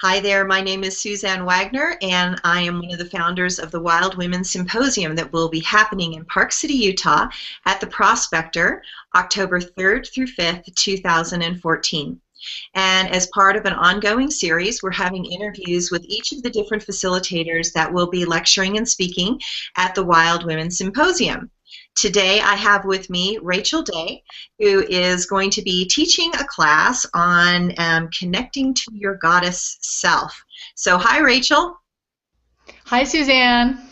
Hi there, my name is Suzanne Wagner, and I am one of the founders of the Wild Women Symposium that will be happening in Park City, Utah at the Prospector, October 3rd through 5th, 2014. And as part of an ongoing series, we're having interviews with each of the different facilitators that will be lecturing and speaking at the Wild Women Symposium. Today I have with me Rachel Day, who is going to be teaching a class on connecting to your goddess self. So hi, Rachel. Hi, Suzanne.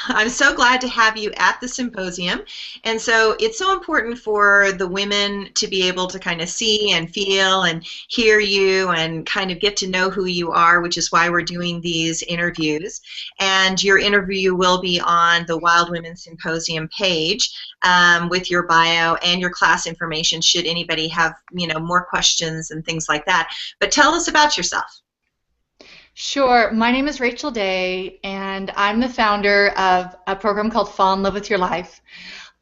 I'm so glad to have you at the symposium. And so it's so important for the women to be able to kind of see and feel and hear you and kind of get to know who you are, which is why we're doing these interviews. And your interview will be on the Wild Women Symposium page with your bio and your class information should anybody have, more questions and things like that. But tell us about yourself. Sure. My name is Rachel Day, and I'm the founder of a program called Fall in Love with Your Life.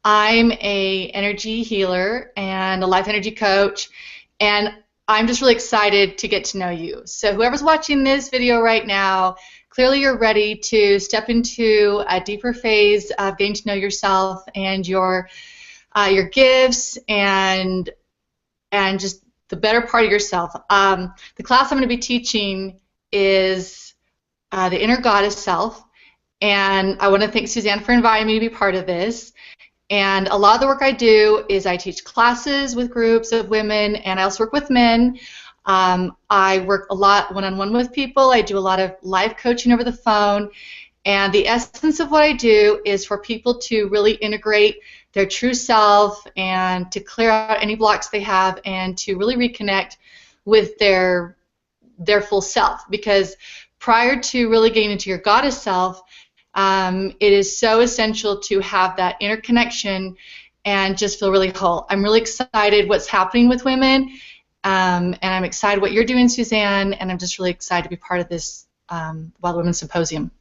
I'm a energy healer and a life energy coach, and I'm just really excited to get to know you. So whoever's watching this video right now, clearly you're ready to step into a deeper phase of getting to know yourself and your gifts and just the better part of yourself. The class I'm going to be teaching is the inner goddess self, and I want to thank Suzanne for inviting me to be part of this. And a lot of the work I do is I teach classes with groups of women, and I also work with men. I work a lot one-on-one with people. I do a lot of live coaching over the phone, and the essence of what I do is for people to really integrate their true self and to clear out any blocks they have and to really reconnect with their full self, because prior to really getting into your goddess self, it is so essential to have that inner connection and just feel really whole. I'm really excited what's happening with women, and I'm excited what you're doing, Suzanne, and I'm just really excited to be part of this Wild Women Symposium.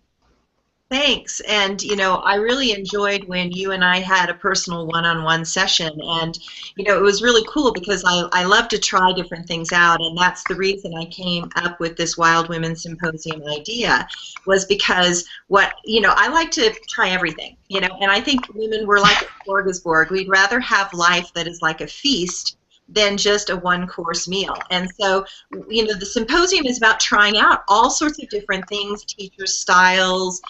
Thanks. And, I really enjoyed when you and I had a personal one-on-one session. And, it was really cool because I love to try different things out. And that's the reason I came up with this Wild Women Symposium idea, was because I like to try everything, and I think women were like a smorgasbord. We'd rather have life that is like a feast than just a one-course meal. And so, the symposium is about trying out all sorts of different things, teacher styles,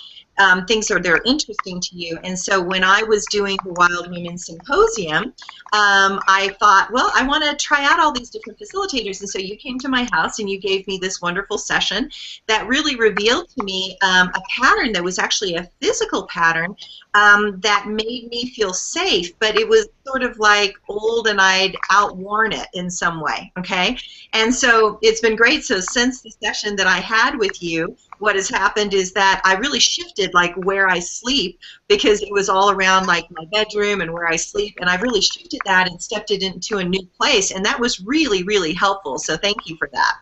things that are interesting to you. And so when I was doing the Wild Women Symposium, I thought, well, I want to try out all these different facilitators. And so you came to my house and you gave me this wonderful session that really revealed to me a pattern that was actually a physical pattern that made me feel safe, but it was sort of like old and I'd outworn it in some way, okay? And so it's been great. So since the session that I had with you, what has happened is that I really shifted like where I sleep, because it was all around like my bedroom and where I sleep, and I've really shifted that and stepped it into a new place, and that was really, really helpful. So thank you for that.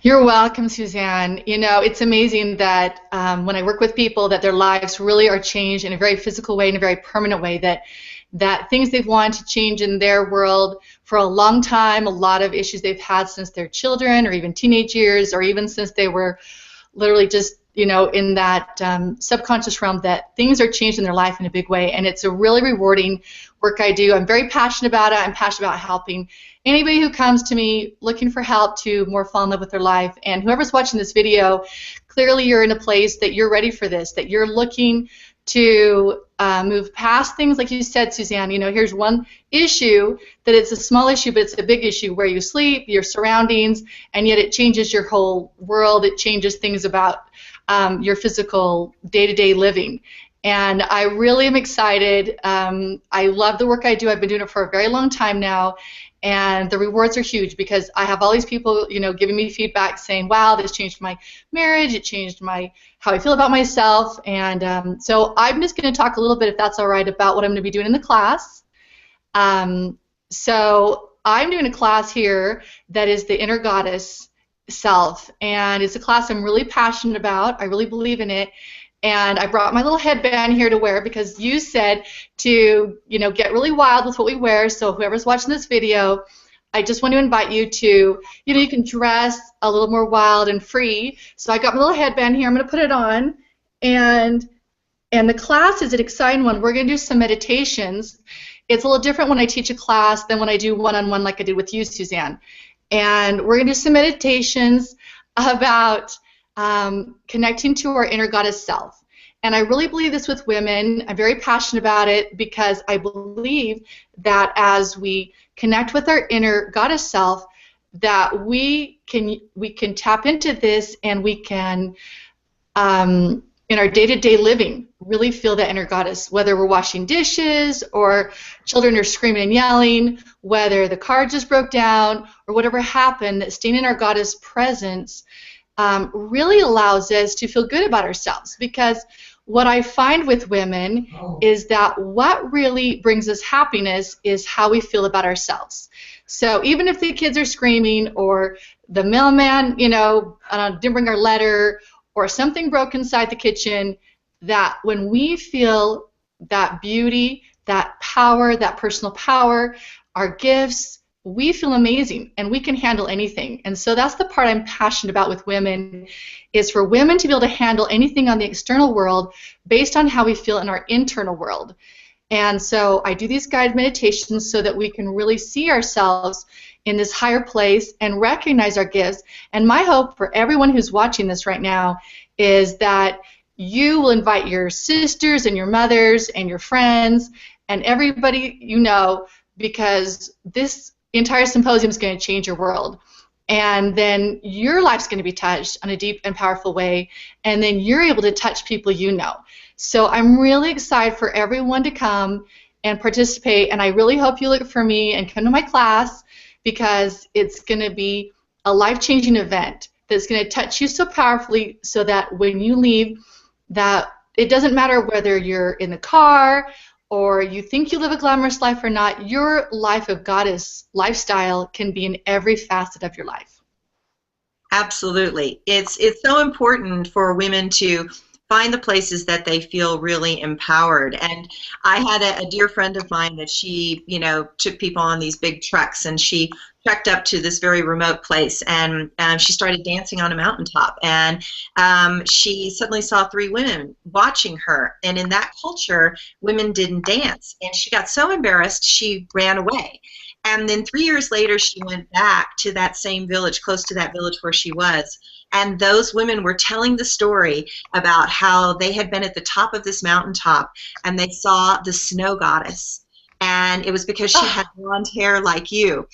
You're welcome, Suzanne. It's amazing that when I work with people that their lives really are changed in a very physical way, in a very permanent way, that things they've wanted to change in their world for a long time, a lot of issues they've had since their children or even teenage years or even since they were literally just, in that subconscious realm, that things are changed in their life in a big way. And it's a really rewarding work I do. I'm very passionate about it. I'm passionate about helping anybody who comes to me looking for help to more fall in love with their life. And whoever's watching this video, clearly you're in a place that you're ready for this, that you're looking to move past things like you said, Suzanne. Here's one issue that it's a small issue, but it's a big issue, where you sleep, your surroundings, and yet it changes your whole world. It changes things about your physical day-to-day living. And I really am excited. I love the work I do. I've been doing it for a very long time now, and the rewards are huge because I have all these people, giving me feedback saying, wow, this changed my marriage, it changed how I feel about myself. And so I'm just going to talk a little bit, if that's all right, about what I'm going to be doing in the class. So I'm doing a class here that is the inner goddess self, and it's a class I'm really passionate about. I really believe in it. And I brought my little headband here to wear because you said to, get really wild with what we wear. So whoever's watching this video, I just want to invite you to, you can dress a little more wild and free. So I got my little headband here. I'm going to put it on. And the class is an exciting one. We're going to do some meditations. It's a little different when I teach a class than when I do one-on-one like I did with you, Suzanne. And we're going to do some meditations about connecting to our inner goddess self. And I really believe this with women. I'm very passionate about it because I believe that as we connect with our inner goddess self, that we can tap into this, and we can in our day-to-day living really feel that inner goddess, whether we're washing dishes or children are screaming and yelling, whether the car just broke down or whatever happened, that staying in our goddess presence really allows us to feel good about ourselves. Because what I find with women is that what really brings us happiness is how we feel about ourselves. So even if the kids are screaming, or the mailman, didn't bring our letter, or something broke inside the kitchen, that when we feel that beauty, that power, that personal power, our gifts, we feel amazing and we can handle anything. And so that's the part I'm passionate about with women, is for women to be able to handle anything on the external world based on how we feel in our internal world. And so I do these guided meditations so that we can really see ourselves in this higher place and recognize our gifts. And my hope for everyone who's watching this right now is that you will invite your sisters and your mothers and your friends and everybody you know, because this entire symposium is going to change your world. And then your life's going to be touched on a deep and powerful way, and then you're able to touch people you know. So I'm really excited for everyone to come and participate, and I really hope you look for me and come to my class, because it's going to be a life-changing event that's going to touch you so powerfully, so that when you leave, that it doesn't matter whether you're in the car or you think you live a glamorous life or not, your life of goddess lifestyle can be in every facet of your life. Absolutely. It's so important for women to find the places that they feel really empowered. And I had a dear friend of mine that she, took people on these big treks, and she trekked up to this very remote place, and she started dancing on a mountaintop, and she suddenly saw 3 women watching her, and in that culture, women didn't dance, and she got so embarrassed she ran away. And then 3 years later, she went back to that same village, close to that village where she was, and those women were telling the story about how they had been at the top of this mountaintop, and they saw the snow goddess. And it was because she had blonde hair like you.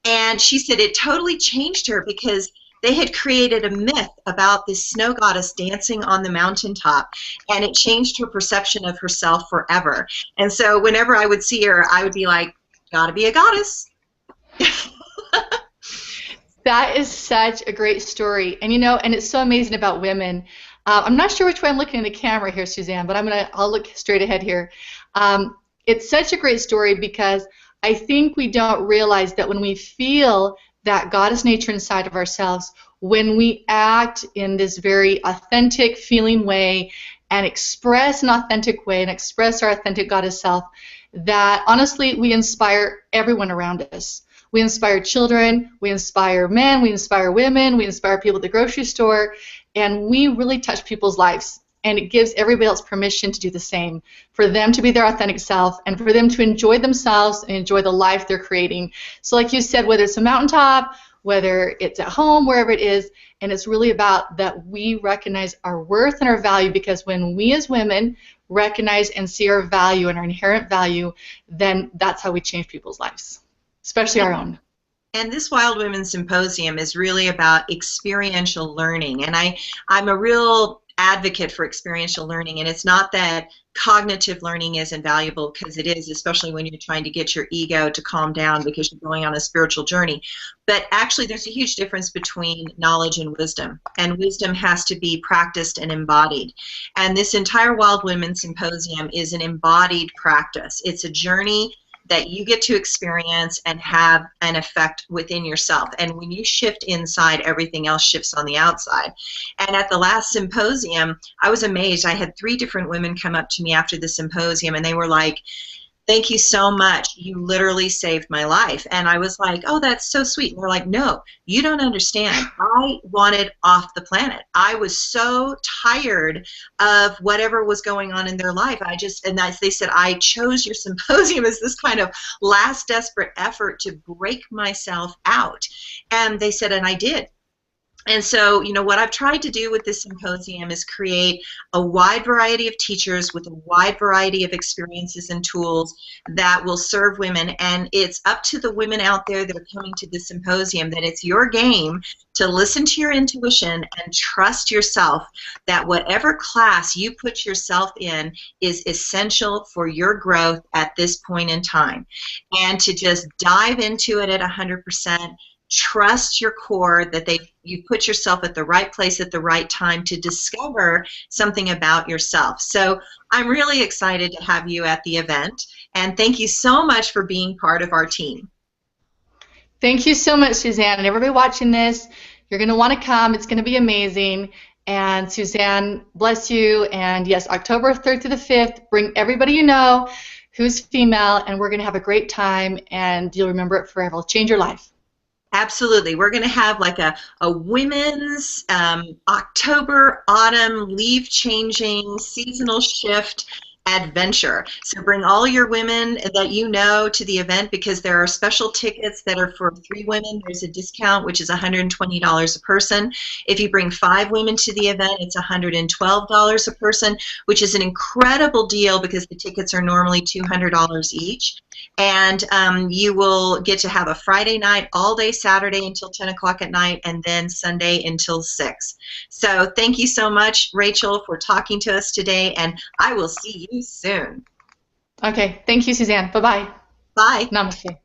And she said it totally changed her, because they had created a myth about this snow goddess dancing on the mountaintop, and it changed her perception of herself forever. And so whenever I would see her, I would be like, gotta be a goddess. That is such a great story. And and it's so amazing about women. I'm not sure which way I'm looking in the camera here, Suzanne, but I'll look straight ahead here. It's such a great story, because I think we don't realize that when we feel that goddess nature inside of ourselves, when we act in this very authentic feeling way and express an authentic way and express our authentic goddess self, that honestly we inspire everyone around us. We inspire children, we inspire men, we inspire women, we inspire people at the grocery store, and we really touch people's lives. And it gives everybody else permission to do the same, for them to be their authentic self and for them to enjoy themselves and enjoy the life they're creating. So like you said, whether it's a mountaintop, whether it's at home, wherever it is, and it's really about that we recognize our worth and our value, because when we as women recognize and see our value and our inherent value, then that's how we change people's lives, especially our own. And this Wild Women Symposium is really about experiential learning. And I'm a real advocate for experiential learning, and it's not that cognitive learning isn't valuable, because it is, especially when you're trying to get your ego to calm down because you're going on a spiritual journey. But actually there's a huge difference between knowledge and wisdom has to be practiced and embodied. And this entire Wild Women Symposium is an embodied practice. It's a journey that you get to experience and have an effect within yourself. And when you shift inside, everything else shifts on the outside. And at the last symposium, I was amazed. I had 3 different women come up to me after the symposium, and they were like, Thank you so much. You literally saved my life. And I was like, oh, that's so sweet. And they're like, no, you don't understand. I wanted off the planet. I was so tired of whatever was going on in their life. They said, I chose your symposium as this kind of last desperate effort to break myself out. And they said, and I did. And so, what I've tried to do with this symposium is create a wide variety of teachers with a wide variety of experiences and tools that will serve women. And it's up to the women out there that are coming to this symposium that it's your game to listen to your intuition and trust yourself that whatever class you put yourself in is essential for your growth at this point in time. And to just dive into it at 100%. Trust your core that you put yourself at the right place at the right time to discover something about yourself. So I'm really excited to have you at the event, and thank you so much for being part of our team. Thank you so much, Suzanne, and everybody watching this. You're going to want to come. It's going to be amazing. And Suzanne, bless you. And yes, October 3rd to the 5th, bring everybody you know who's female, and we're going to have a great time, and you'll remember it forever. It'll change your life. Absolutely. We're going to have like a women's October, autumn, leaf-changing, seasonal shift adventure. So bring all your women that you know to the event, because there are special tickets that are for 3 women. There's a discount, which is $120 a person. If you bring 5 women to the event, it's $112 a person, which is an incredible deal because the tickets are normally $200 each. And you will get to have a Friday night, all day Saturday until 10 o'clock at night, and then Sunday until 6. So thank you so much, Rachel, for talking to us today, and I will see you soon. Okay. Thank you, Suzanne. Bye-bye. Bye. Namaste.